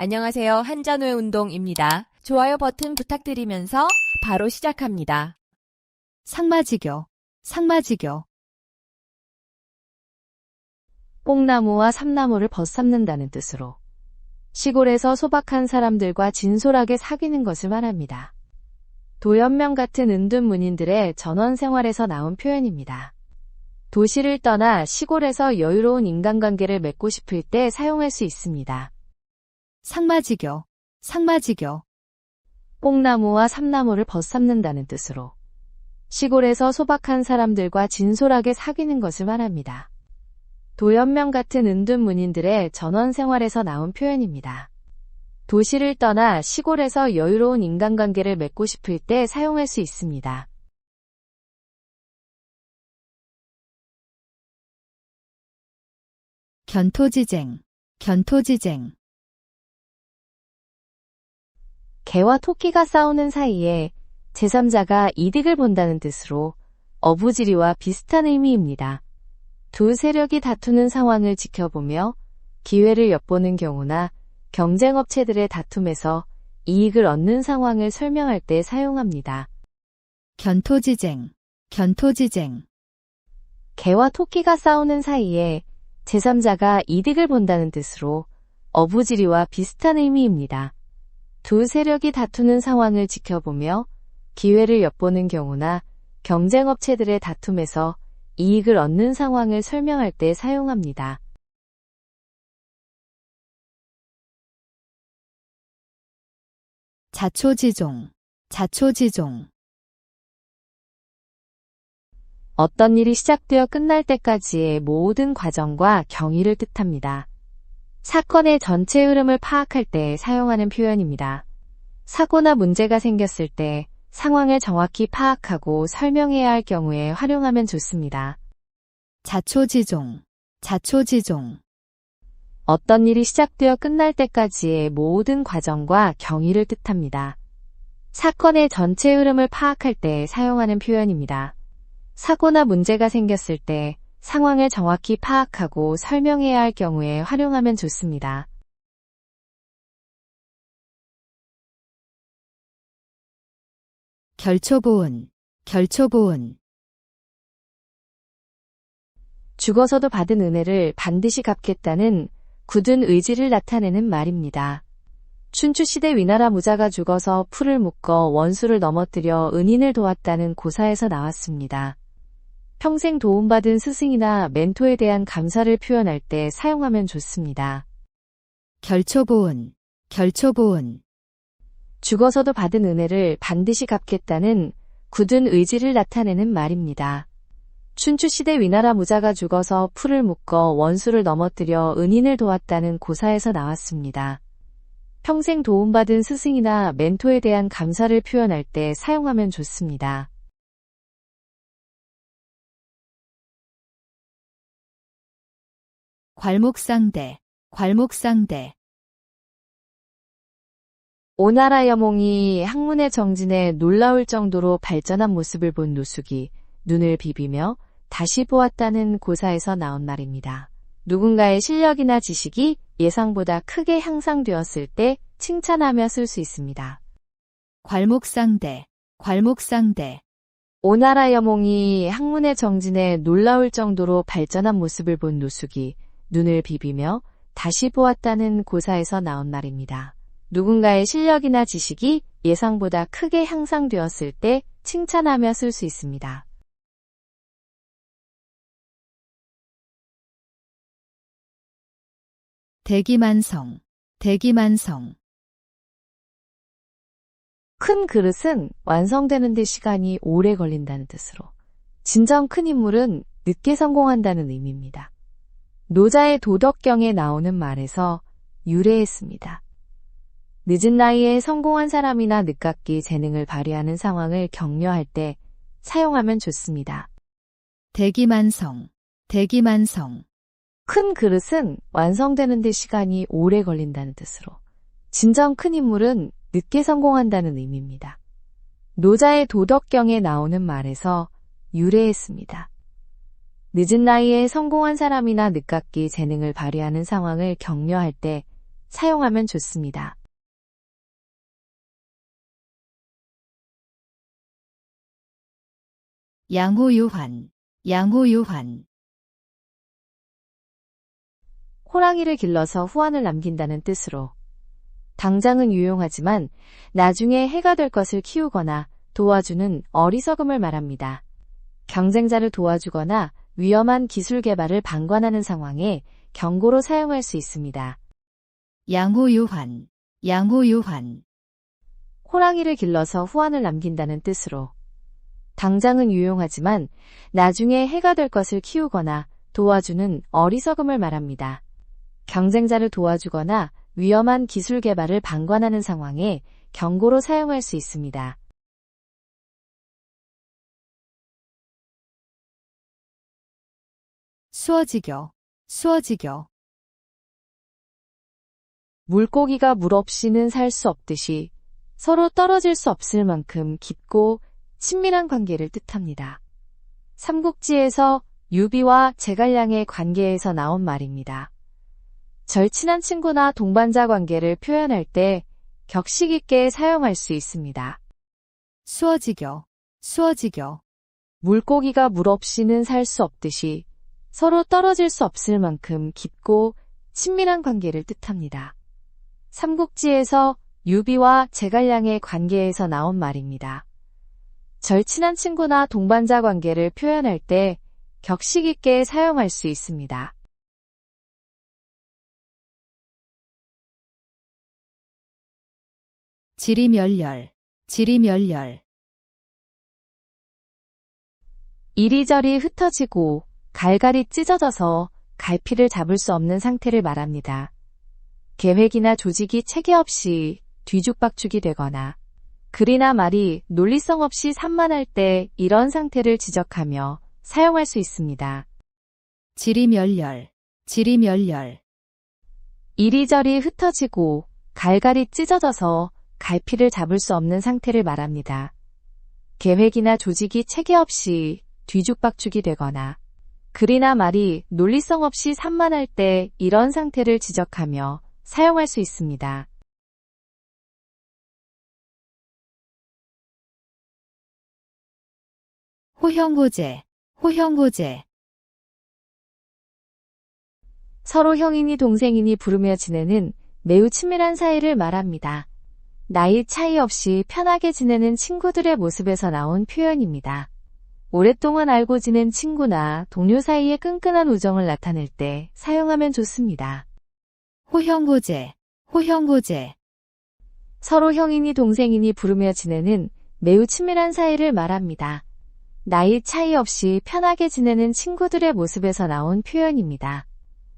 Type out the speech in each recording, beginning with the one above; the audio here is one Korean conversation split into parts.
안녕하세요. 한잔후의 운동입니다. 좋아요 버튼 부탁드리면서 바로 시작합니다. 상마지교, 상마지교. 뽕나무와 삼나무를 벗삼는다는 뜻으로 시골에서 소박한 사람들과 진솔하게 사귀는 것을 말합니다. 도연명 같은 은둔 문인들의 전원 생활에서 나온 표현입니다. 도시를 떠나 시골에서 여유로운 인간관계를 맺고 싶을 때 사용할 수 있습니다. 상마지교, 상마지교. 뽕나무와 삼나무를 벗삼는다는 뜻으로 시골에서 소박한 사람들과 진솔하게 사귀는 것을 말합니다. 도연명 같은 은둔 문인들의 전원 생활에서 나온 표현입니다. 도시를 떠나 시골에서 여유로운 인간관계를 맺고 싶을 때 사용할 수 있습니다. 견토지쟁, 견토지쟁. 개와 토끼가 싸우는 사이에 제3자가 이득을 본다는 뜻으로 어부지리와 비슷한 의미입니다. 두 세력이 다투는 상황을 지켜보며 기회를 엿보는 경우나 경쟁업체들의 다툼에서 이익을 얻는 상황을 설명할 때 사용합니다. 견토지쟁, 견토지쟁. 개와 토끼가 싸우는 사이에 제3자가 이득을 본다는 뜻으로 어부지리와 비슷한 의미입니다. 두 세력이 다투는 상황을 지켜보며 기회를 엿보는 경우나 경쟁업체들의 다툼에서 이익을 얻는 상황을 설명할 때 사용합니다. 자초지종, 자초지종. 어떤 일이 시작되어 끝날 때까지의 모든 과정과 경위를 뜻합니다. 사건의 전체 흐름을 파악할 때 사용하는 표현입니다. 사고나 문제가 생겼을 때 상황을 정확히 파악하고 설명해야 할 경우에 활용하면 좋습니다. 자초지종, 자초지종. 어떤 일이 시작되어 끝날 때까지의 모든 과정과 경위를 뜻합니다. 사건의 전체 흐름을 파악할 때 사용하는 표현입니다. 사고나 문제가 생겼을 때 상황을 정확히 파악하고 설명해야 할 경우에 활용하면 좋습니다. 결초보은, 결초보은. 죽어서도 받은 은혜를 반드시 갚겠다는 굳은 의지를 나타내는 말입니다. 춘추시대 위나라 무자가 죽어서 풀을 묶어 원수를 넘어뜨려 은인을 도왔다는 고사에서 나왔습니다. 평생 도움받은 스승이나 멘토에 대한 감사를 표현할 때 사용하면 좋습니다. 결초보은, 결초보은. 죽어서도 받은 은혜를 반드시 갚겠다는 굳은 의지를 나타내는 말입니다. 춘추시대 위나라 무자가 죽어서 풀을 묶어 원수를 넘어뜨려 은인을 도왔다는 고사에서 나왔습니다. 평생 도움받은 스승이나 멘토에 대한 감사를 표현할 때 사용하면 좋습니다. 괄목상대, 괄목상대. 오나라 여몽이 학문의 정진에 놀라울 정도로 발전한 모습을 본 노숙이 눈을 비비며 다시 보았다는 고사에서 나온 말입니다. 누군가의 실력이나 지식이 예상보다 크게 향상되었을 때 칭찬하며 쓸 수 있습니다. 괄목상대, 괄목상대. 오나라 여몽이 학문의 정진에 놀라울 정도로 발전한 모습을 본 노숙이 눈을 비비며 다시 보았다는 고사에서 나온 말입니다. 누군가의 실력이나 지식이 예상보다 크게 향상되었을 때 칭찬하며 쓸 수 있습니다. 대기만성, 대기만성. 큰 그릇은 완성되는 데 시간이 오래 걸린다는 뜻으로 진정 큰 인물은 늦게 성공한다는 의미입니다. 노자의 도덕경에 나오는 말에서 유래했습니다. 늦은 나이에 성공한 사람이나 늦깎이 재능을 발휘하는 상황을 격려할 때 사용하면 좋습니다. 대기만성, 대기만성. 큰 그릇은 완성되는 데 시간이 오래 걸린다는 뜻으로 진정 큰 인물은 늦게 성공한다는 의미입니다. 노자의 도덕경에 나오는 말에서 유래했습니다. 늦은 나이에 성공한 사람이나 늦깎이 재능을 발휘하는 상황을 격려할 때 사용하면 좋습니다. 양호유환, 양호유환. 호랑이를 길러서 후환을 남긴다는 뜻으로 당장은 유용하지만 나중에 해가 될 것을 키우거나 도와주는 어리석음을 말합니다. 경쟁자를 도와주거나 위험한 기술 개발을 방관하는 상황에 경고로 사용할 수 있습니다. 양호유환, 양호유환. 호랑이를 길러서 후환을 남긴다는 뜻으로 당장은 유용하지만 나중에 해가 될 것을 키우거나 도와주는 어리석음을 말합니다. 경쟁자를 도와주거나 위험한 기술 개발을 방관하는 상황에 경고로 사용할 수 있습니다. 수어지교, 수어지교. 물고기가 물 없이는 살 수 없듯이 서로 떨어질 수 없을 만큼 깊고 친밀한 관계를 뜻합니다. 삼국지에서 유비와 제갈량의 관계에서 나온 말입니다. 절친한 친구나 동반자 관계를 표현할 때 격식 있게 사용할 수 있습니다. 수어지교, 수어지교. 물고기가 물 없이는 살 수 없듯이 서로 떨어질 수 없을 만큼 깊고 친밀한 관계를 뜻합니다. 삼국지에서 유비와 제갈량의 관계에서 나온 말입니다. 절친한 친구나 동반자 관계를 표현할 때 격식 있게 사용할 수 있습니다. 지리멸렬, 지리멸렬. 이리저리 흩어지고 갈갈이 찢어져서 갈피를 잡을 수 없는 상태를 말합니다. 계획이나 조직이 체계 없이 뒤죽박죽이 되거나 글이나 말이 논리성 없이 산만할 때 이런 상태를 지적하며 사용할 수 있습니다. 지리멸렬, 지리멸렬. 이리저리 흩어지고 갈갈이 찢어져서 갈피를 잡을 수 없는 상태를 말합니다. 계획이나 조직이 체계 없이 뒤죽박죽이 되거나 글이나 말이 논리성 없이 산만할 때 이런 상태를 지적하며 사용할 수 있습니다. 호형호재, 호형호재. 서로 형이니 동생이니 부르며 지내는 매우 친밀한 사이를 말합니다. 나이 차이 없이 편하게 지내는 친구들의 모습에서 나온 표현입니다. 오랫동안 알고 지낸 친구나 동료 사이의 끈끈한 우정을 나타낼 때 사용하면 좋습니다. 호형호재, 호형호재. 서로 형이니 동생이니 부르며 지내는 매우 친밀한 사이를 말합니다. 나이 차이 없이 편하게 지내는 친구들의 모습에서 나온 표현입니다.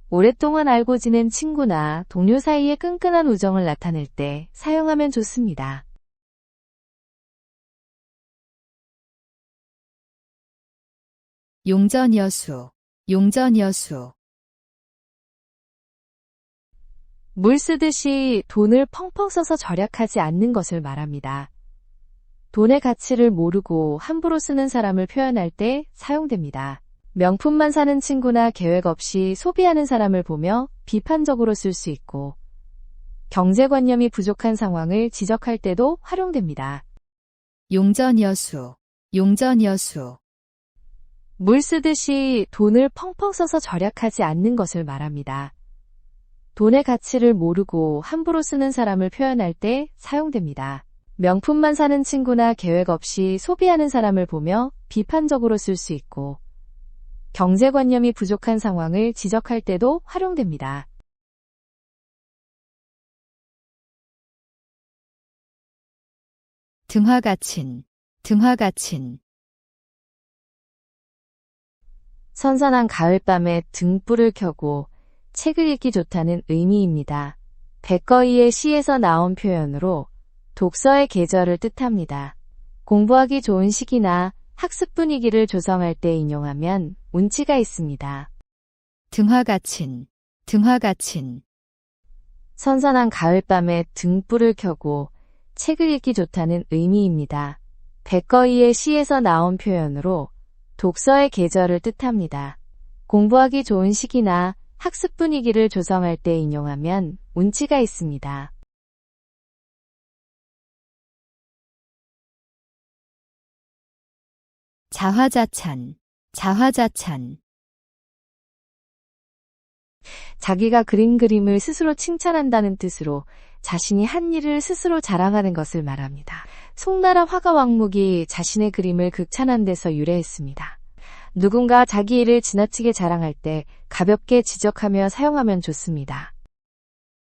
오랫동안 알고 지낸 친구나 동료 사이의 끈끈한 우정을 나타낼 때 사용하면 좋습니다. 용전여수, 용전여수. 물 쓰듯이 돈을 펑펑 써서 절약하지 않는 것을 말합니다. 돈의 가치를 모르고 함부로 쓰는 사람을 표현할 때 사용됩니다. 명품만 사는 친구나 계획 없이 소비하는 사람을 보며 비판적으로 쓸 수 있고 경제관념이 부족한 상황을 지적할 때도 활용됩니다. 용전여수, 용전여수. 물 쓰듯이 돈을 펑펑 써서 절약하지 않는 것을 말합니다. 돈의 가치를 모르고 함부로 쓰는 사람을 표현할 때 사용됩니다. 명품만 사는 친구나 계획 없이 소비하는 사람을 보며 비판적으로 쓸 수 있고 경제관념이 부족한 상황을 지적할 때도 활용됩니다. 등화가친, 등화가친. 선선한 가을밤에 등불을 켜고 책을 읽기 좋다는 의미입니다. 백거이의 시에서 나온 표현으로 독서의 계절을 뜻합니다. 공부하기 좋은 시기나 학습 분위기를 조성할 때 인용하면 운치가 있습니다. 등화가친, 등화가친. 선선한 가을밤에 등불을 켜고 책을 읽기 좋다는 의미입니다. 백거이의 시에서 나온 표현으로 독서의 계절을 뜻합니다. 공부하기 좋은 시기나 학습 분위기를 조성할 때 인용하면 운치가 있습니다. 자화자찬, 자화자찬. 자기가 그린 그림을 스스로 칭찬한다는 뜻으로 자신이 한 일을 스스로 자랑하는 것을 말합니다. 송나라 화가 왕목이 자신의 그림을 극찬한 데서 유래했습니다. 누군가 자기 일을 지나치게 자랑할 때 가볍게 지적하며 사용하면 좋습니다.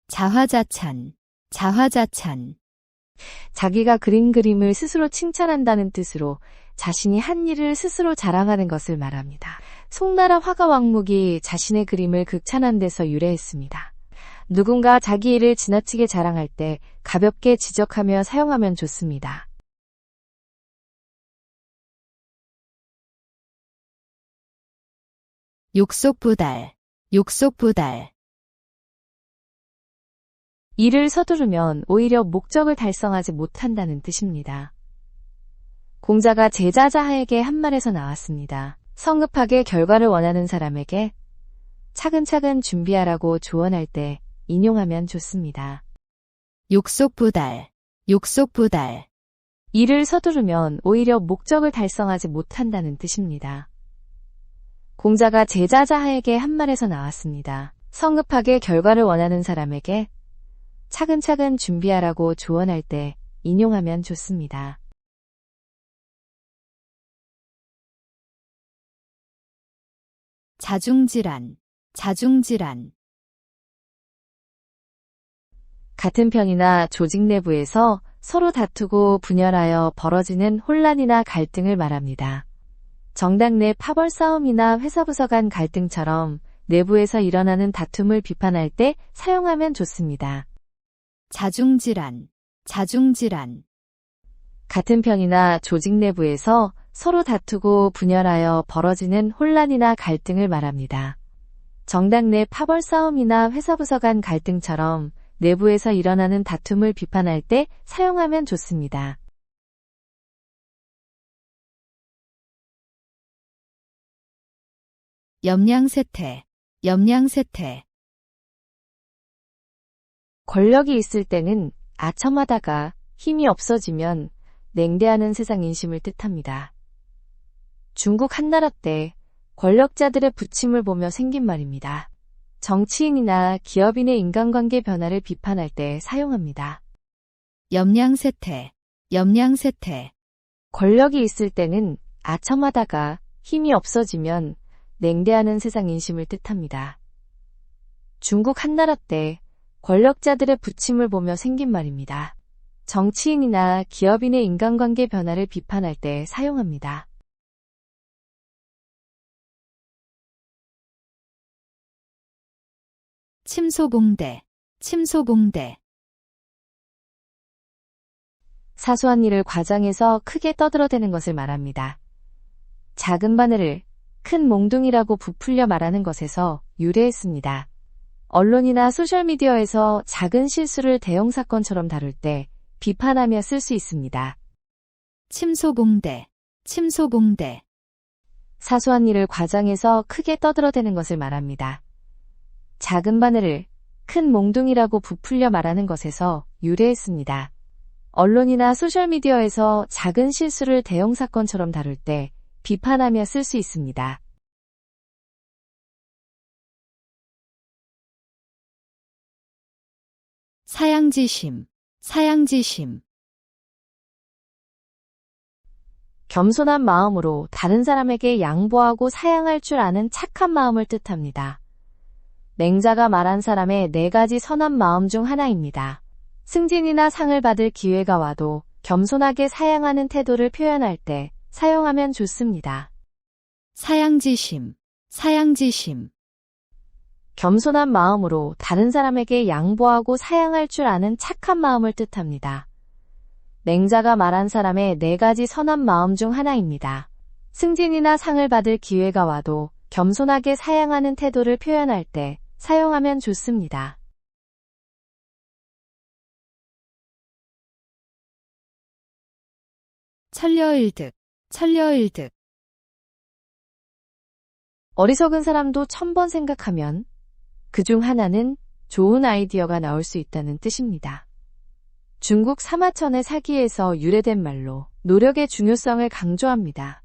자화자찬, 자화자찬. 자기가 그린 그림을 스스로 칭찬한다는 뜻으로 자신이 한 일을 스스로 자랑하는 것을 말합니다. 송나라 화가 왕목이 자신의 그림을 극찬한 데서 유래했습니다. 누군가 자기 일을 지나치게 자랑할 때 가볍게 지적하며 사용하면 좋습니다. 욕속부달, 욕속부달. 일을 서두르면 오히려 목적을 달성하지 못한다는 뜻입니다. 공자가 제자자하에게 한 말에서 나왔습니다. 성급하게 결과를 원하는 사람에게 차근차근 준비하라고 조언할 때 인용하면 좋습니다. 욕속부달, 욕속부달. 일을 서두르면 오히려 목적을 달성하지 못한다는 뜻입니다. 공자가 제자자하에게 한 말에서 나왔습니다. 성급하게 결과를 원하는 사람에게 차근차근 준비하라고 조언할 때 인용하면 좋습니다. 자중질환, 자중질환. 같은 편이나 조직 내부에서 서로 다투고 분열하여 벌어지는 혼란이나 갈등을 말합니다. 정당 내 파벌 싸움이나 회사 부서 간 갈등처럼 내부에서 일어나는 다툼을 비판할 때 사용하면 좋습니다. 자중질환, 자중질환. 같은 편이나 조직 내부에서 서로 다투고 분열하여 벌어지는 혼란이나 갈등을 말합니다. 정당 내 파벌 싸움이나 회사 부서 간 갈등처럼 내부에서 일어나는 다툼을 비판할 때 사용하면 좋습니다. 염량세태, 염량세태. 권력이 있을 때는 아첨하다가 힘이 없어지면 냉대하는 세상 인심을 뜻합니다. 중국 한나라 때 권력자들의 부침을 보며 생긴 말입니다. 정치인이나 기업인의 인간관계 변화를 비판할 때 사용합니다. 염량세태, 염량세태. 권력이 있을 때는 아첨하다가 힘이 없어지면 냉대하는 세상 인심을 뜻합니다. 중국 한나라 때 권력자들의 부침을 보며 생긴 말입니다. 정치인이나 기업인의 인간관계 변화를 비판할 때 사용합니다. 침소봉대, 침소봉대. 사소한 일을 과장해서 크게 떠들어대는 것을 말합니다. 작은 바늘을 큰 몽둥이라고 부풀려 말하는 것에서 유래했습니다. 언론이나 소셜미디어에서 작은 실수를 대형 사건처럼 다룰 때 비판하며 쓸 수 있습니다. 침소봉대, 침소봉대. 사소한 일을 과장해서 크게 떠들어대는 것을 말합니다. 작은 바늘을 큰 몽둥이라고 부풀려 말하는 것에서 유래했습니다. 언론이나 소셜미디어에서 작은 실수를 대형 사건처럼 다룰 때 비판하며 쓸 수 있습니다. 사양지심, 사양지심. 겸손한 마음으로 다른 사람에게 양보하고 사양할 줄 아는 착한 마음을 뜻합니다. 맹자가 말한 사람의 4가지 선한 마음 중 하나입니다. 승진이나 상을 받을 기회가 와도 겸손하게 사양하는 태도를 표현할 때 사용하면 좋습니다. 사양지심, 사양지심. 겸손한 마음으로 다른 사람에게 양보하고 사양할 줄 아는 착한 마음을 뜻합니다. 맹자가 말한 사람의 4가지 선한 마음 중 하나입니다. 승진이나 상을 받을 기회가 와도 겸손하게 사양하는 태도를 표현할 때 사용하면 좋습니다. 천려일득, 천려일득. 어리석은 사람도 1000번 생각하면 그중 하나는 좋은 아이디어가 나올 수 있다는 뜻입니다. 중국 사마천의 사기에서 유래된 말로 노력의 중요성을 강조합니다.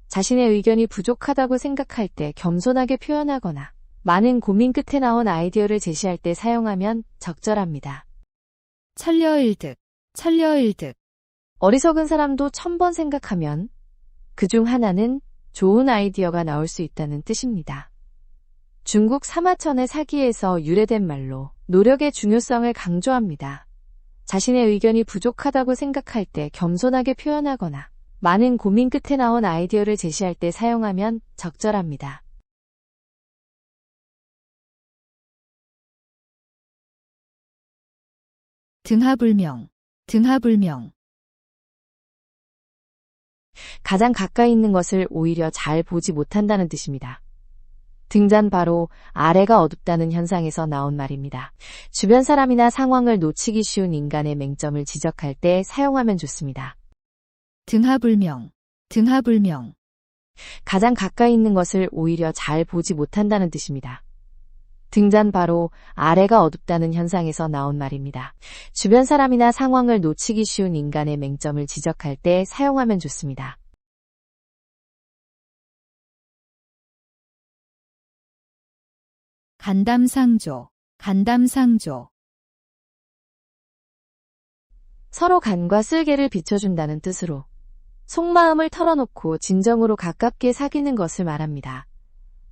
자신의 의견이 부족하다고 생각할 때 겸손하게 표현하거나 많은 고민 끝에 나온 아이디어를 제시할 때 사용하면 적절합니다. 천려일득, 천려일득. 어리석은 사람도 1000번 생각하면 그중 하나는 좋은 아이디어가 나올 수 있다는 뜻입니다. 중국 사마천의 사기에서 유래된 말로 노력의 중요성을 강조합니다. 자신의 의견이 부족하다고 생각할 때 겸손하게 표현하거나 많은 고민 끝에 나온 아이디어를 제시할 때 사용하면 적절합니다. 등하불명, 등하불명. 가장 가까이 있는 것을 오히려 잘 보지 못한다는 뜻입니다. 등잔 바로 아래가 어둡다는 현상에서 나온 말입니다. 주변 사람이나 상황을 놓치기 쉬운 인간의 맹점을 지적할 때 사용하면 좋습니다. 등하불명, 등하불명. 가장 가까이 있는 것을 오히려 잘 보지 못한다는 뜻입니다. 등잔 바로 아래가 어둡다는 현상에서 나온 말입니다. 주변 사람이나 상황을 놓치기 쉬운 인간의 맹점을 지적할 때 사용하면 좋습니다. 간담상조, 간담상조. 서로 간과 쓸개를 비춰준다는 뜻으로 속마음을 털어놓고 진정으로 가깝게 사귀는 것을 말합니다.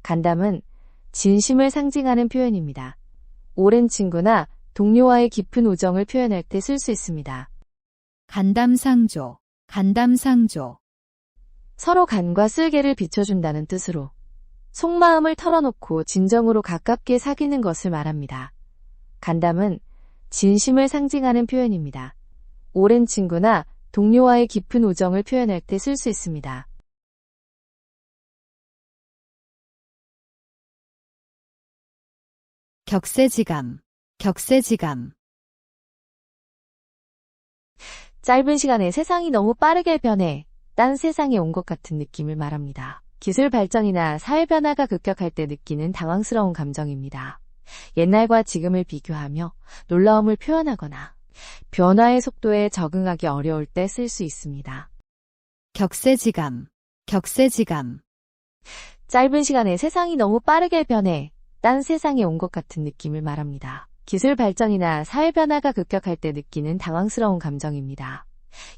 간담은 진심을 상징하는 표현입니다. 오랜 친구나 동료와의 깊은 우정을 표현할 때 쓸 수 있습니다. 간담상조, 간담상조. 서로 간과 쓸개를 비춰준다는 뜻으로 속마음을 털어놓고 진정으로 가깝게 사귀는 것을 말합니다. 간담은 진심을 상징하는 표현입니다. 오랜 친구나 동료와의 깊은 우정을 표현할 때 쓸 수 있습니다. 격세지감, 격세지감. 짧은 시간에 세상이 너무 빠르게 변해 딴 세상에 온 것 같은 느낌을 말합니다. 기술 발전이나 사회 변화가 급격할 때 느끼는 당황스러운 감정입니다. 옛날과 지금을 비교하며 놀라움을 표현하거나 변화의 속도에 적응하기 어려울 때 쓸 수 있습니다. 격세지감, 격세지감. 짧은 시간에 세상이 너무 빠르게 변해 딴 세상에 온 것 같은 느낌을 말합니다. 기술 발전이나 사회 변화가 급격할 때 느끼는 당황스러운 감정입니다.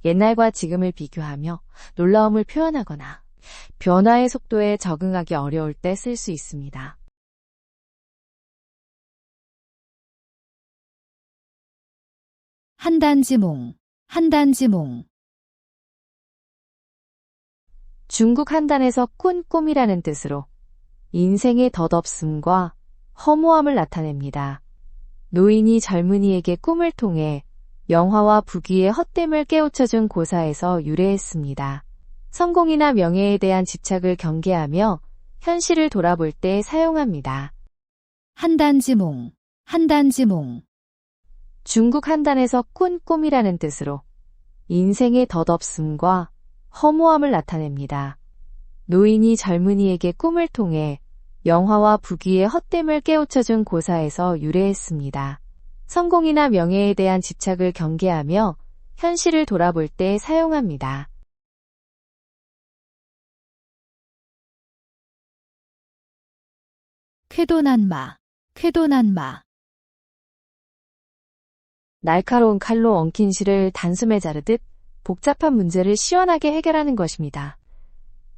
옛날과 지금을 비교하며 놀라움을 표현하거나 변화의 속도에 적응하기 어려울 때 쓸 수 있습니다. 한단지몽, 한단지몽. 중국 한단에서 꾼꼼이라는 뜻으로 인생의 덧없음과 허무함을 나타냅니다. 노인이 젊은이에게 꿈을 통해 영화와 부귀의 헛됨을 깨우쳐준 고사에서 유래했습니다. 성공이나 명예에 대한 집착을 경계하며 현실을 돌아볼 때 사용합니다. 한단지몽, 한단지몽. 중국 한단에서 꾼꼼이라는 뜻으로 인생의 덧없음과 허무함을 나타냅니다. 노인이 젊은이에게 꿈을 통해 영화와 부귀의 헛됨을 깨우쳐준 고사에서 유래했습니다. 성공이나 명예에 대한 집착을 경계하며 현실을 돌아볼 때 사용합니다. 쾌도난마, 쾌도난마. 날카로운 칼로 엉킨 실을 단숨에 자르듯 복잡한 문제를 시원하게 해결하는 것입니다.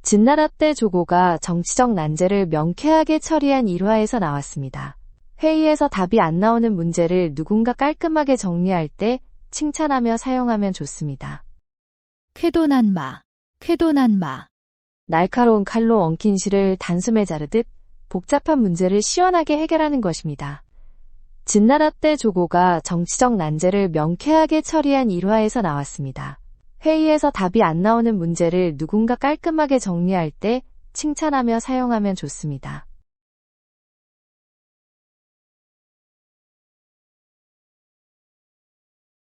진나라 때 조고가 정치적 난제를 명쾌하게 처리한 일화에서 나왔습니다. 회의에서 답이 안 나오는 문제를 누군가 깔끔하게 정리할 때 칭찬하며 사용하면 좋습니다. 쾌도난마, 쾌도난마. 날카로운 칼로 엉킨 실을 단숨에 자르듯 복잡한 문제를 시원하게 해결하는 것입니다. 진나라 때 조고가 정치적 난제를 명쾌하게 처리한 일화에서 나왔습니다. 회의에서 답이 안 나오는 문제를 누군가 깔끔하게 정리할 때 칭찬하며 사용하면 좋습니다.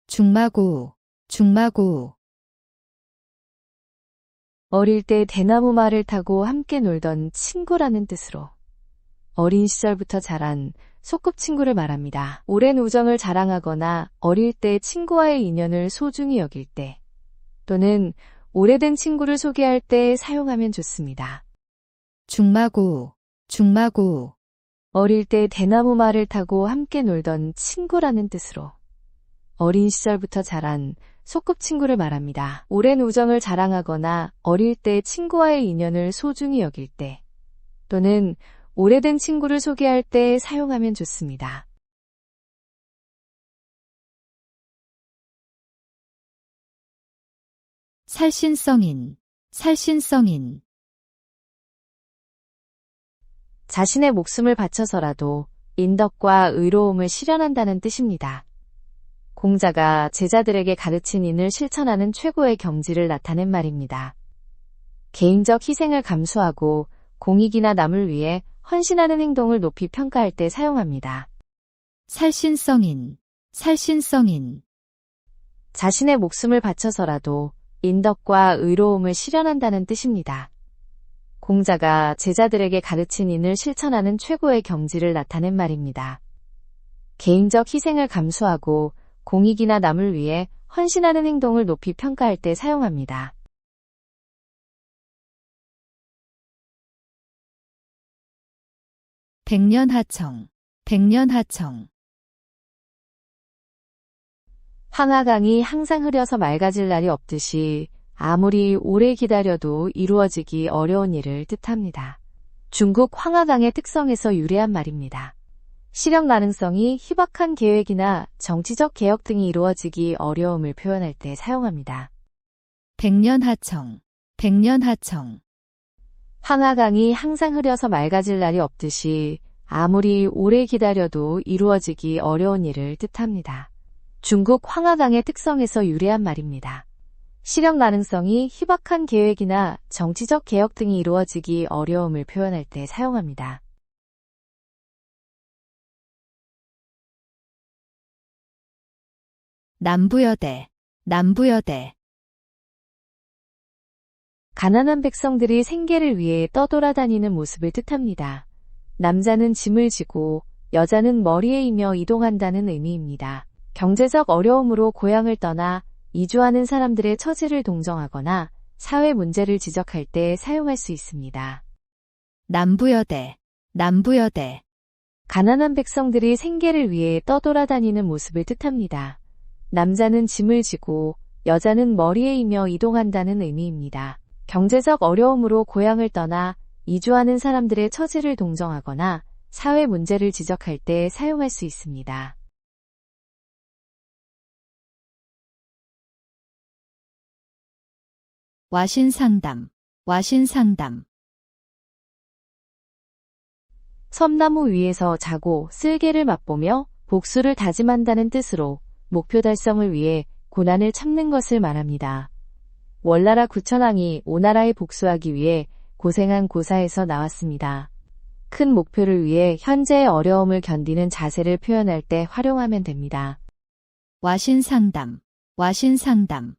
중마고, 중마고. 어릴 때 대나무 말을 타고 함께 놀던 친구라는 뜻으로 어린 시절부터 자란 소꿉친구를 말합니다. 오랜 우정을 자랑하거나 어릴 때 친구와의 인연을 소중히 여길 때 또는 오래된 친구를 소개할 때 사용하면 좋습니다. 중마고, 중마고, 어릴 때 대나무 말을 타고 함께 놀던 친구라는 뜻으로 어린 시절부터 자란 소꿉친구를 말합니다. 오랜 우정을 자랑하거나 어릴 때 친구와의 인연을 소중히 여길 때 또는 오래된 친구를 소개할 때 사용하면 좋습니다. 살신성인, 살신성인, 자신의 목숨을 바쳐서라도 인덕과 의로움을 실현한다는 뜻입니다. 공자가 제자들에게 가르친 인을 실천하는 최고의 경지를 나타낸 말입니다. 개인적 희생을 감수하고 공익이나 남을 위해 헌신하는 행동을 높이 평가할 때 사용합니다. 살신성인, 살신성인, 자신의 목숨을 바쳐서라도 인덕과 의로움을 실현한다는 뜻입니다. 공자가 제자들에게 가르친 인을 실천하는 최고의 경지를 나타낸 말입니다. 개인적 희생을 감수하고 공익이나 남을 위해 헌신하는 행동을 높이 평가할 때 사용합니다. 백년하청, 백년하청, 황하강이 항상 흐려서 맑아질 날이 없듯이 아무리 오래 기다려도 이루어지기 어려운 일을 뜻합니다. 중국 황하강의 특성에서 유래한 말입니다. 실현 가능성이 희박한 계획이나 정치적 개혁 등이 이루어지기 어려움을 표현할 때 사용합니다. 백년하청, 백년하청, 황하강이 항상 흐려서 맑아질 날이 없듯이 아무리 오래 기다려도 이루어지기 어려운 일을 뜻합니다. 중국 황하강의 특성에서 유래한 말입니다. 실현 가능성이 희박한 계획이나 정치적 개혁 등이 이루어지기 어려움을 표현할 때 사용합니다. 남부여대, 남부여대, 가난한 백성들이 생계를 위해 떠돌아다니는 모습을 뜻합니다. 남자는 짐을 지고 여자는 머리에 이며 이동한다는 의미입니다. 경제적 어려움으로 고향을 떠나 이주하는 사람들의 처지를 동정하거나 사회 문제를 지적할 때 사용할 수 있습니다. 남부여대, 남부여대, 가난한 백성들이 생계를 위해 떠돌아다니는 모습을 뜻합니다. 남자는 짐을 지고 여자는 머리에 이며 이동한다는 의미입니다. 경제적 어려움으로 고향을 떠나 이주하는 사람들의 처지를 동정하거나 사회 문제를 지적할 때 사용할 수 있습니다. 와신상담, 와신상담, 섬나무 위에서 자고 쓸개를 맛보며 복수를 다짐한다는 뜻으로 목표 달성을 위해 고난을 참는 것을 말합니다. 월나라 구천왕이 오나라에 복수하기 위해 고생한 고사에서 나왔습니다. 큰 목표를 위해 현재의 어려움을 견디는 자세를 표현할 때 활용하면 됩니다. 와신상담, 와신상담,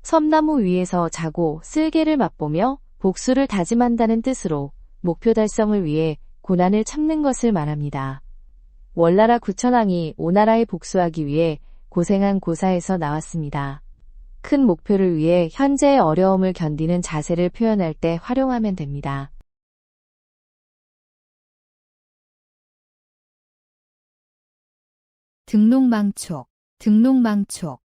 섬나무 위에서 자고 쓸개를 맛보며 복수를 다짐한다는 뜻으로 목표 달성을 위해 고난을 참는 것을 말합니다. 월나라 구천왕이 오나라에 복수하기 위해 고생한 고사에서 나왔습니다. 큰 목표를 위해 현재의 어려움을 견디는 자세를 표현할 때 활용하면 됩니다. 등록망촉, 등록망촉,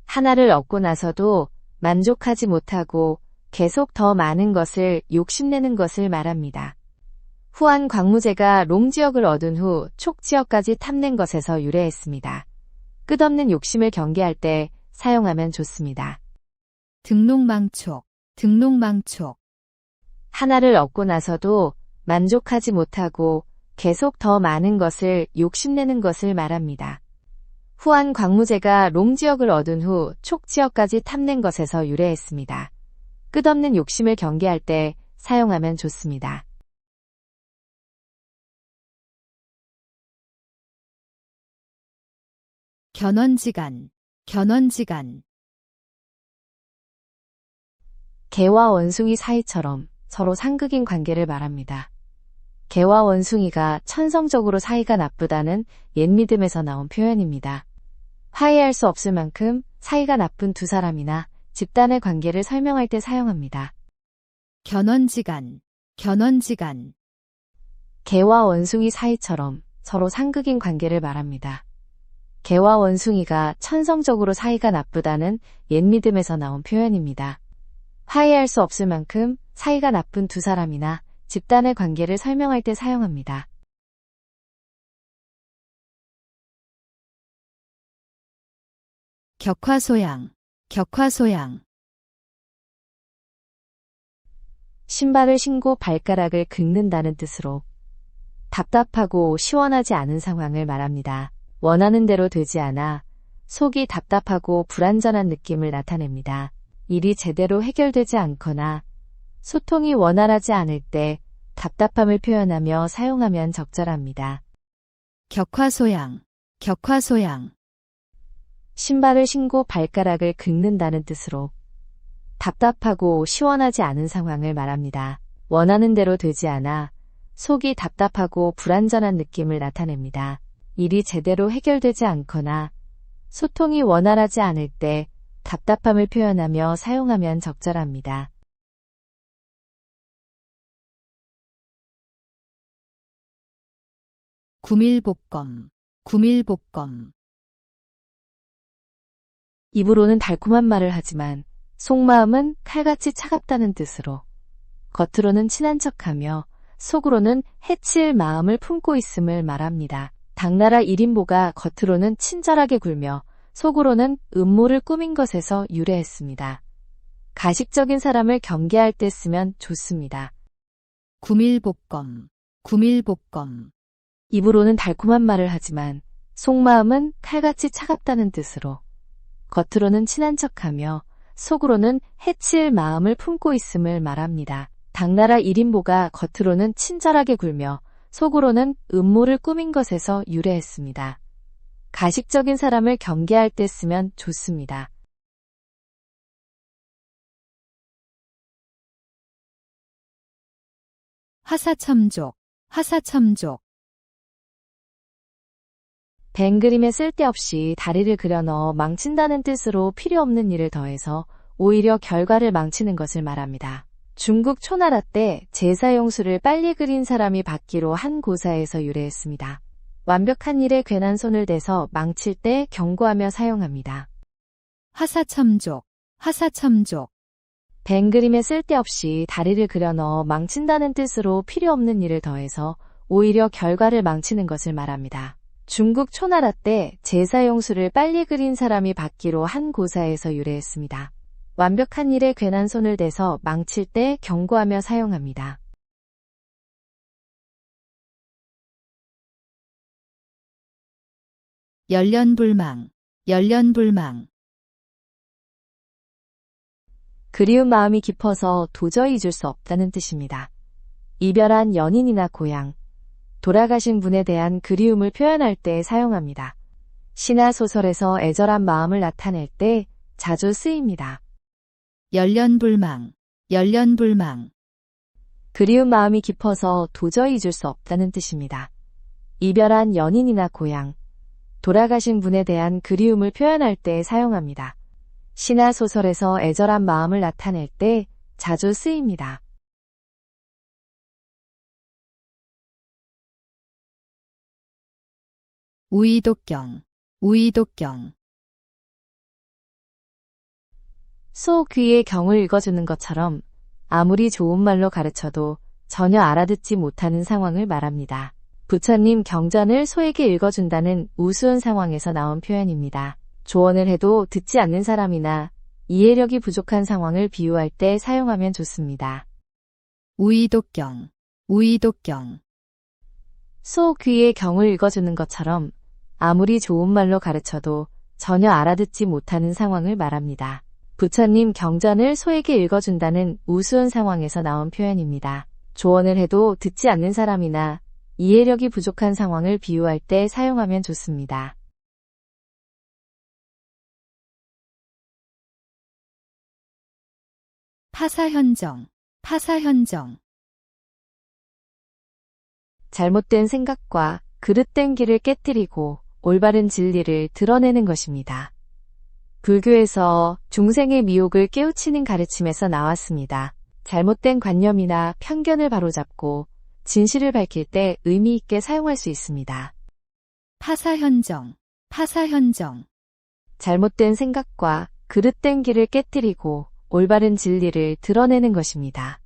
하나를 얻고 나서도 만족하지 못하고 계속 더 많은 것을 욕심내는 것을 말합니다. 후한 광무제가 롱 지역을 얻은 후 촉 지역까지 탐낸 것에서 유래했습니다. 끝없는 욕심을 경계할 때 사용하면 좋습니다. 등록망촉, 등록망촉, 하나를 얻고 나서도 만족하지 못하고 계속 더 많은 것을 욕심내는 것을 말합니다. 후한 광무제가 롱 지역을 얻은 후 촉 지역까지 탐낸 것에서 유래했습니다. 끝없는 욕심을 경계할 때 사용하면 좋습니다. 견원지간, 견원지간, 개와 원숭이 사이처럼 서로 상극인 관계를 말합니다. 개와 원숭이가 천성적으로 사이가 나쁘다는 옛믿음에서 나온 표현입니다. 화해할 수 없을 만큼 사이가 나쁜 두 사람이나 집단의 관계를 설명할 때 사용합니다. 견원지간, 견원지간. 개와 원숭이 사이처럼 서로 상극인 관계를 말합니다. 개와 원숭이가 천성적으로 사이가 나쁘다는 옛믿음에서 나온 표현입니다. 화해할 수 없을 만큼 사이가 나쁜 두 사람이나 집단의 관계를 설명할 때 사용합니다. 격화소양, 격화소양. 신발을 신고 발가락을 긁는다는 뜻으로 답답하고 시원하지 않은 상황을 말합니다. 원하는 대로 되지 않아 속이 답답하고 불안전한 느낌을 나타냅니다. 일이 제대로 해결되지 않거나 소통이 원활하지 않을 때 답답함을 표현하며 사용하면 적절합니다. 격화소양, 격화소양. 신발을 신고 발가락을 긁는다는 뜻으로 답답하고 시원하지 않은 상황을 말합니다. 원하는 대로 되지 않아 속이 답답하고 불안전한 느낌을 나타냅니다. 일이 제대로 해결되지 않거나 소통이 원활하지 않을 때 답답함을 표현하며 사용하면 적절합니다. 구밀복검, 구밀복검. 입으로는 달콤한 말을 하지만 속마음은 칼같이 차갑다는 뜻으로 겉으로는 친한 척하며 속으로는 해칠 마음을 품고 있음을 말합니다. 당나라 1인보가 겉으로는 친절하게 굴며 속으로는 음모를 꾸민 것에서 유래했습니다. 가식적인 사람을 경계할 때 쓰면 좋습니다. 구밀복검, 구밀복검. 입으로는 달콤한 말을 하지만 속마음은 칼같이 차갑다는 뜻으로 겉으로는 친한 척하며 속으로는 해칠 마음을 품고 있음을 말합니다. 당나라 1인보가 겉으로는 친절하게 굴며 속으로는 음모를 꾸민 것에서 유래했습니다. 가식적인 사람을 경계할 때 쓰면 좋습니다. 하사참족, 하사참족. 벤 그림에 쓸데없이 다리를 그려 넣어 망친다는 뜻으로 필요 없는 일을 더해서 오히려 결과를 망치는 것을 말합니다. 중국 초나라 때 제사용수를 빨리 그린 사람이 받기로 한 고사에서 유래했습니다. 완벽한 일에 괜한 손을 대서 망칠 때 경고하며 사용합니다. 하사참족, 하사참족. 벤 그림에 쓸데없이 다리를 그려 넣어 망친다는 뜻으로 필요 없는 일을 더해서 오히려 결과를 망치는 것을 말합니다. 중국 초나라 때 제사용수를 빨리 그린 사람이 받기로 한 고사에서 유래했습니다. 완벽한 일에 괜한 손을 대서 망칠 때 경고하며 사용합니다. 열련불망, 열련불망. 그리운 마음이 깊어서 도저히 잊을 수 없다는 뜻입니다. 이별한 연인이나 고향, 돌아가신 분에 대한 그리움을 표현할 때 사용합니다. 시나 소설에서 애절한 마음을 나타낼 때 자주 쓰입니다. 열련불망, 열련불망. 그리운 마음이 깊어서 도저히 잊을 수 없다는 뜻입니다. 이별한 연인이나 고향, 돌아가신 분에 대한 그리움을 표현할 때 사용합니다. 시나 소설에서 애절한 마음을 나타낼 때 자주 쓰입니다. 우이독경, 우이독경. 소 귀의 경을 읽어주는 것처럼 아무리 좋은 말로 가르쳐도 전혀 알아듣지 못하는 상황을 말합니다. 부처님 경전을 소에게 읽어준다는 우스운 상황에서 나온 표현입니다. 조언을 해도 듣지 않는 사람이나 이해력이 부족한 상황을 비유할 때 사용하면 좋습니다. 우이독경, 우이독경. 소 귀의 경을 읽어주는 것처럼 아무리 좋은 말로 가르쳐도 전혀 알아듣지 못하는 상황을 말합니다. 부처님 경전을 소에게 읽어준다는 우스운 상황에서 나온 표현입니다. 조언을 해도 듣지 않는 사람이나 이해력이 부족한 상황을 비유할 때 사용하면 좋습니다. 파사현정, 파사현정. 잘못된 생각과 그릇된 길을 깨뜨리고 올바른 진리를 드러내는 것입니다. 불교에서 중생의 미혹을 깨우치는 가르침에서 나왔습니다. 잘못된 관념이나 편견을 바로잡고 진실을 밝힐 때 의미 있게 사용할 수 있습니다. 파사현정, 파사현정. 잘못된 생각과 그릇된 길을 깨뜨리고 올바른 진리를 드러내는 것입니다.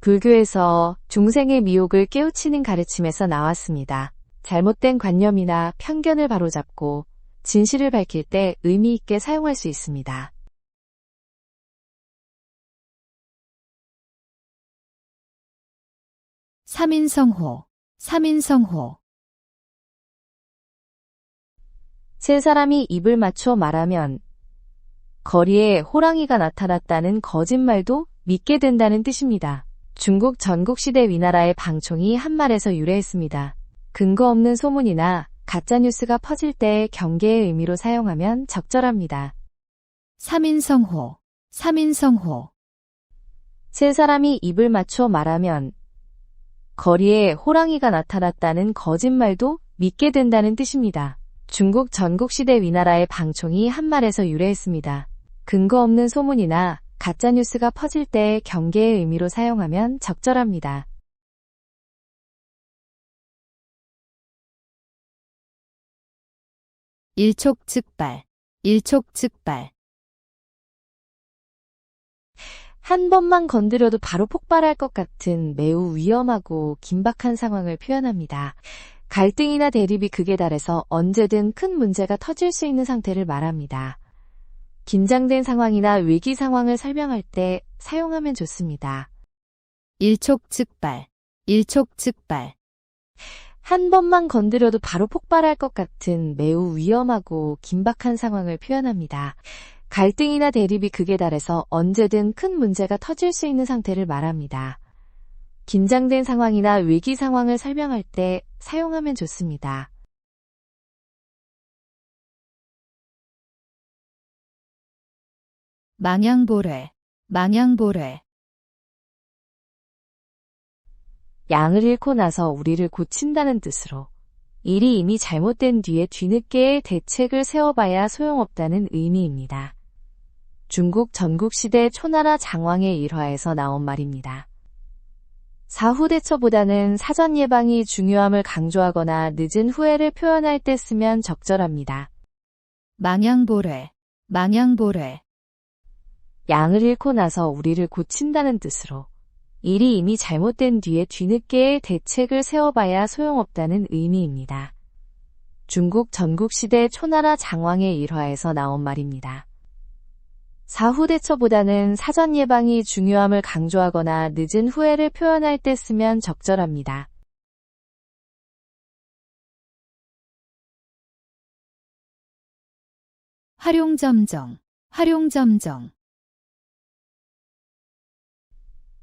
불교에서 중생의 미혹을 깨우치는 가르침에서 나왔습니다. 잘못된 관념이나 편견을 바로잡고 진실을 밝힐 때 의미 있게 사용할 수 있습니다. 삼인성호, 삼인성호. 세 사람이 입을 맞춰 말하면 거리에 호랑이가 나타났다는 거짓말도 믿게 된다는 뜻입니다. 중국 전국시대 위나라의 방총이 한 말에서 유래했습니다. 근거 없는 소문이나 가짜뉴스가 퍼질 때 경계의 의미로 사용하면 적절합니다. 삼인성호, 삼인성호. 세 사람이 입을 맞춰 말하면 거리에 호랑이가 나타났다는 거짓말도 믿게 된다는 뜻입니다. 중국 전국시대 위나라의 방총이 한 말에서 유래했습니다. 근거 없는 소문이나 가짜뉴스가 퍼질 때 경계의 의미로 사용하면 적절합니다. 일촉즉발, 일촉즉발. 한 번만 건드려도 바로 폭발할 것 같은 매우 위험하고 긴박한 상황을 표현합니다. 갈등이나 대립이 극에 달해서 언제든 큰 문제가 터질 수 있는 상태를 말합니다. 긴장된 상황이나 위기 상황을 설명할 때 사용하면 좋습니다. 일촉즉발, 일촉즉발. 한 번만 건드려도 바로 폭발할 것 같은 매우 위험하고 긴박한 상황을 표현합니다. 갈등이나 대립이 극에 달해서 언제든 큰 문제가 터질 수 있는 상태를 말합니다. 긴장된 상황이나 위기 상황을 설명할 때 사용하면 좋습니다. 망양보뢰, 망양보뢰. 양을 잃고 나서 우리를 고친다는 뜻으로 일이 이미 잘못된 뒤에 뒤늦게 대책을 세워봐야 소용없다는 의미입니다. 중국 전국시대 초나라 장왕의 일화에서 나온 말입니다. 사후대처보다는 사전 예방이 중요함을 강조하거나 늦은 후회를 표현할 때 쓰면 적절합니다. 망양보뢰, 망양보뢰. 양을 잃고 나서 우리를 고친다는 뜻으로 일이 이미 잘못된 뒤에 뒤늦게 대책을 세워봐야 소용없다는 의미입니다. 중국 전국시대 초나라 장왕의 일화에서 나온 말입니다. 사후대처보다는 사전 예방이 중요함을 강조하거나 늦은 후회를 표현할 때 쓰면 적절합니다. 활용점정, 활용점정.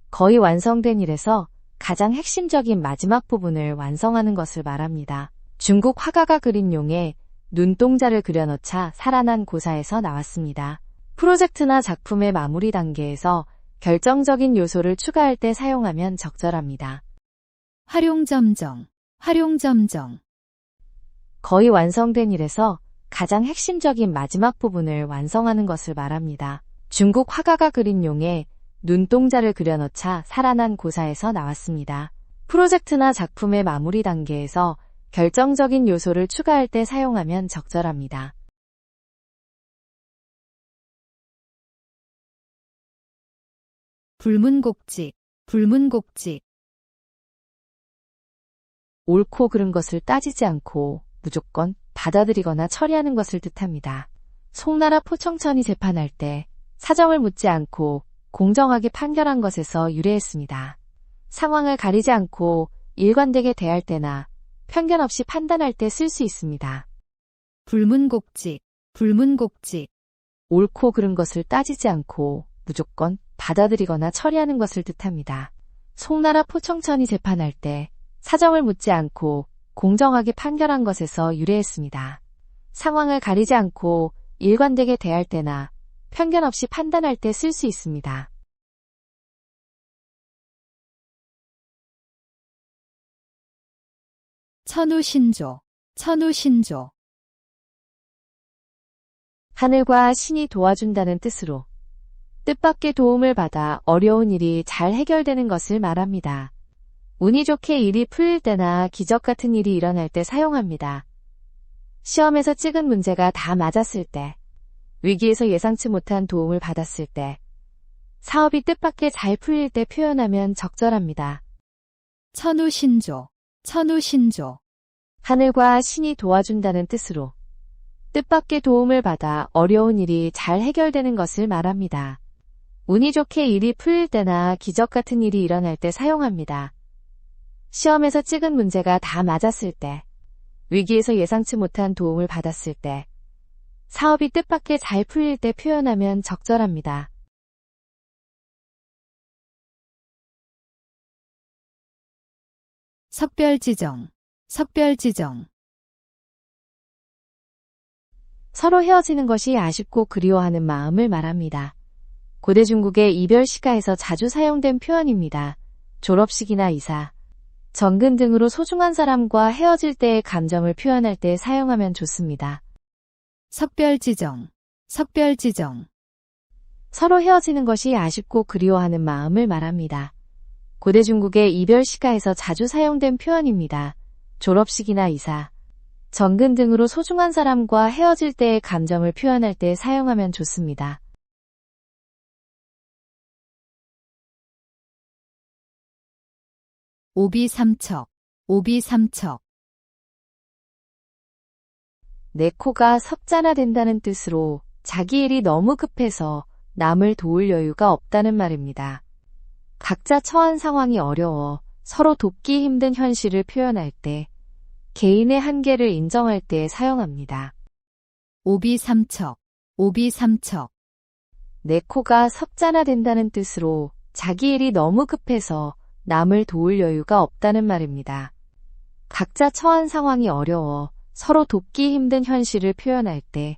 거의 완성된 일에서 가장 핵심적인 마지막 부분을 완성하는 것을 말합니다. 중국 화가가 그린 용에 눈동자를 그려넣자 살아난 고사에서 나왔습니다. 프로젝트나 작품의 마무리 단계에서 결정적인 요소를 추가할 때 사용하면 적절합니다. 활용점정, 활용점정. 거의 완성된 일에서 가장 핵심적인 마지막 부분을 완성하는 것을 말합니다. 중국 화가가 그린 용에 눈동자를 그려넣자 살아난 고사에서 나왔습니다. 프로젝트나 작품의 마무리 단계에서 결정적인 요소를 추가할 때 사용하면 적절합니다. 불문곡직, 불문곡직. 옳고 그른 것을 따지지 않고 무조건 받아들이거나 처리하는 것을 뜻합니다. 송나라 포청천이 재판할 때 사정을 묻지 않고 공정하게 판결한 것에서 유래했습니다. 상황을 가리지 않고 일관되게 대할 때나 편견 없이 판단할 때 쓸 수 있습니다. 불문곡직, 불문곡직. 옳고 그른 것을 따지지 않고 무조건 받아들이거나 처리하는 것을 뜻합니다. 송나라 포청천이 재판할 때 사정을 묻지 않고 공정하게 판결한 것에서 유래했습니다. 상황을 가리지 않고 일관되게 대할 때나 편견 없이 판단할 때 쓸 수 있습니다. 천우신조, 천우신조. 하늘과 신이 도와준다는 뜻으로 뜻밖의 도움을 받아 어려운 일이 잘 해결되는 것을 말합니다. 운이 좋게 일이 풀릴 때나 기적 같은 일이 일어날 때 사용합니다. 시험에서 찍은 문제가 다 맞았을 때, 위기에서 예상치 못한 도움을 받았을 때, 사업이 뜻밖의 잘 풀릴 때 표현하면 적절합니다. 천우신조, 천우신조. 하늘과 신이 도와준다는 뜻으로 뜻밖의 도움을 받아 어려운 일이 잘 해결되는 것을 말합니다. 운이 좋게 일이 풀릴 때나 기적 같은 일이 일어날 때 사용합니다. 시험에서 찍은 문제가 다 맞았을 때, 위기에서 예상치 못한 도움을 받았을 때, 사업이 뜻밖의 잘 풀릴 때 표현하면 적절합니다. 석별지정, 석별지정. 서로 헤어지는 것이 아쉽고 그리워하는 마음을 말합니다. 고대 중국의 이별 시가에서 자주 사용된 표현입니다. 졸업식이나 이사, 정근 등으로 소중한 사람과 헤어질 때의 감정을 표현할 때 사용하면 좋습니다. 석별지정, 석별지정. 서로 헤어지는 것이 아쉽고 그리워하는 마음을 말합니다. 고대 중국의 이별 시가에서 자주 사용된 표현입니다. 졸업식이나 이사, 정근 등으로 소중한 사람과 헤어질 때의 감정을 표현할 때 사용하면 좋습니다. 오비삼척, 오비삼척. 내 코가 석잔화된다는 뜻으로 자기 일이 너무 급해서 남을 도울 여유가 없다는 말입니다. 각자 처한 상황이 어려워 서로 돕기 힘든 현실을 표현할 때, 개인의 한계를 인정할 때 사용합니다. 오비삼척, 오비삼척. 내 코가 석잔화된다는 뜻으로 자기 일이 너무 급해서 남을 도울 여유가 없다는 말입니다. 각자 처한 상황이 어려워 서로 돕기 힘든 현실을 표현할 때,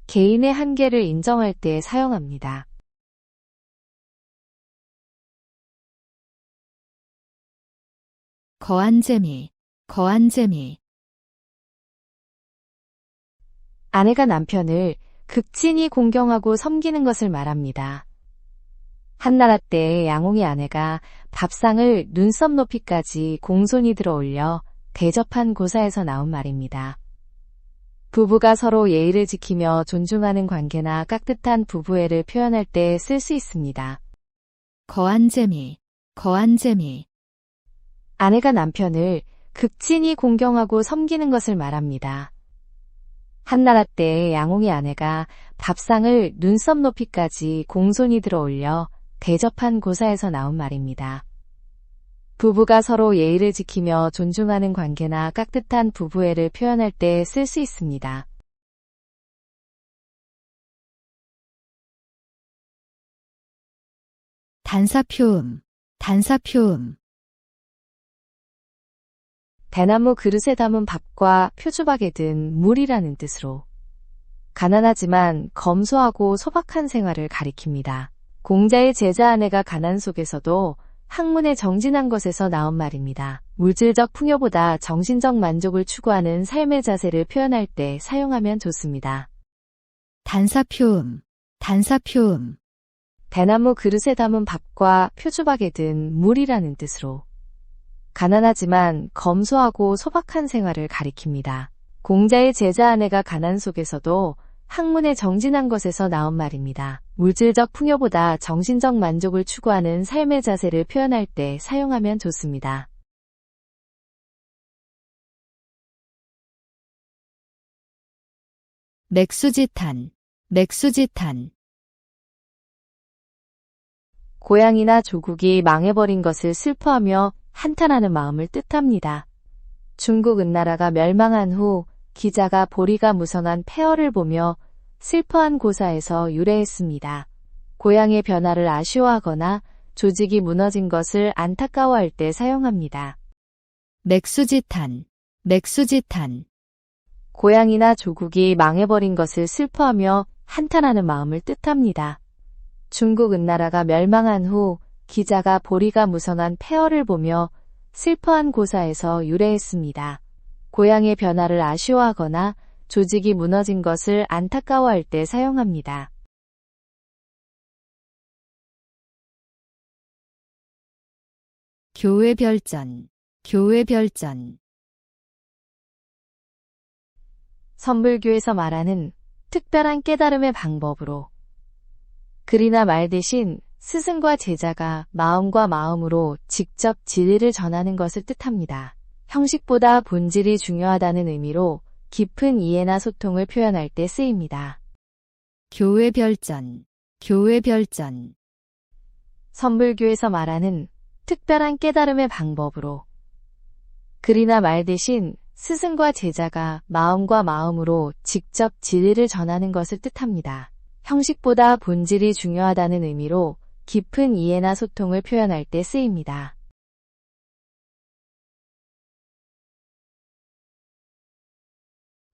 개인의 한계를 인정할 때 사용합니다. 거한재미, 거한재미. 아내가 남편을 극진히 공경하고 섬기는 것을 말합니다. 한나라 때 양홍의 아내가 밥상을 눈썹 높이까지 공손히 들어 올려 대접한 고사에서 나온 말입니다. 부부가 서로 예의를 지키며 존중하는 관계나 깍듯한 부부애를 표현할 때 쓸 수 있습니다. 거한재미, 거한재미. 아내가 남편을 극진히 공경하고 섬기는 것을 말합니다. 한나라 때 양홍의 아내가 밥상을 눈썹 높이까지 공손히 들어 올려 대접한 고사에서 나온 말입니다. 부부가 서로 예의를 지키며 존중하는 관계나 깍듯한 부부애를 표현할 때 쓸 수 있습니다. 단사표음, 단사표음. 대나무 그릇에 담은 밥과 표주박에 든 물이라는 뜻으로 가난하지만 검소하고 소박한 생활을 가리킵니다. 공자의 제자 아내가 가난 속에서도 학문에 정진한 것에서 나온 말입니다. 물질적 풍요보다 정신적 만족을 추구하는 삶의 자세를 표현할 때 사용하면 좋습니다. 단사표음, 단사표음. 대나무 그릇에 담은 밥과 표주박에 든 물이라는 뜻으로 가난하지만 검소하고 소박한 생활을 가리킵니다. 공자의 제자 아내가 가난 속에서도 학문에 정진한 것에서 나온 말입니다. 물질적 풍요보다 정신적 만족을 추구하는 삶의 자세를 표현할 때 사용하면 좋습니다. 맥수지탄, 맥수지탄. 고향이나 조국이 망해버린 것을 슬퍼하며 한탄하는 마음을 뜻합니다. 중국 은나라가 멸망한 후 기자가 보리가 무성한 폐허를 보며 슬퍼한 고사에서 유래했습니다. 고향의 변화를 아쉬워하거나 조직이 무너진 것을 안타까워할 때 사용합니다. 맥수지탄, 맥수지탄. 고향이나 조국이 망해버린 것을 슬퍼하며 한탄하는 마음을 뜻합니다. 중국 은나라가 멸망한 후 기자가 보리가 무성한 폐허를 보며 슬퍼한 고사에서 유래했습니다. 고향의 변화를 아쉬워하거나 조직이 무너진 것을 안타까워할 때 사용합니다. 교회 별전, 교회 별전. 선불교에서 말하는 특별한 깨달음의 방법으로 글이나 말 대신 스승과 제자가 마음과 마음으로 직접 진리를 전하는 것을 뜻합니다. 형식보다 본질이 중요하다는 의미로 깊은 이해나 소통을 표현할 때 쓰입니다. 교회 별전, 교회 별전. 선불교에서 말하는 특별한 깨달음의 방법으로 글이나 말 대신 스승과 제자가 마음과 마음으로 직접 진리를 전하는 것을 뜻합니다. 형식보다 본질이 중요하다는 의미로 깊은 이해나 소통을 표현할 때 쓰입니다.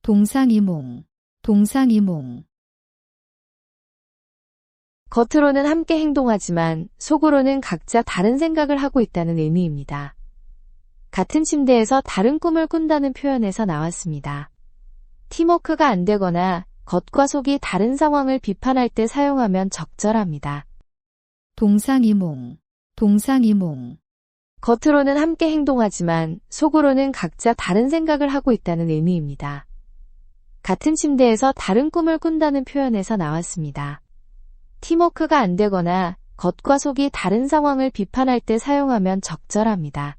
동상이몽, 동상이몽. 겉으로는 함께 행동하지만 속으로는 각자 다른 생각을 하고 있다는 의미입니다. 같은 침대에서 다른 꿈을 꾼다는 표현에서 나왔습니다. 팀워크가 안 되거나 겉과 속이 다른 상황을 비판할 때 사용하면 적절합니다. 동상이몽, 동상이몽. 겉으로는 함께 행동하지만 속으로는 각자 다른 생각을 하고 있다는 의미입니다. 같은 침대에서 다른 꿈을 꾼다는 표현에서 나왔습니다. 팀워크가 안 되거나 겉과 속이 다른 상황을 비판할 때 사용하면 적절합니다.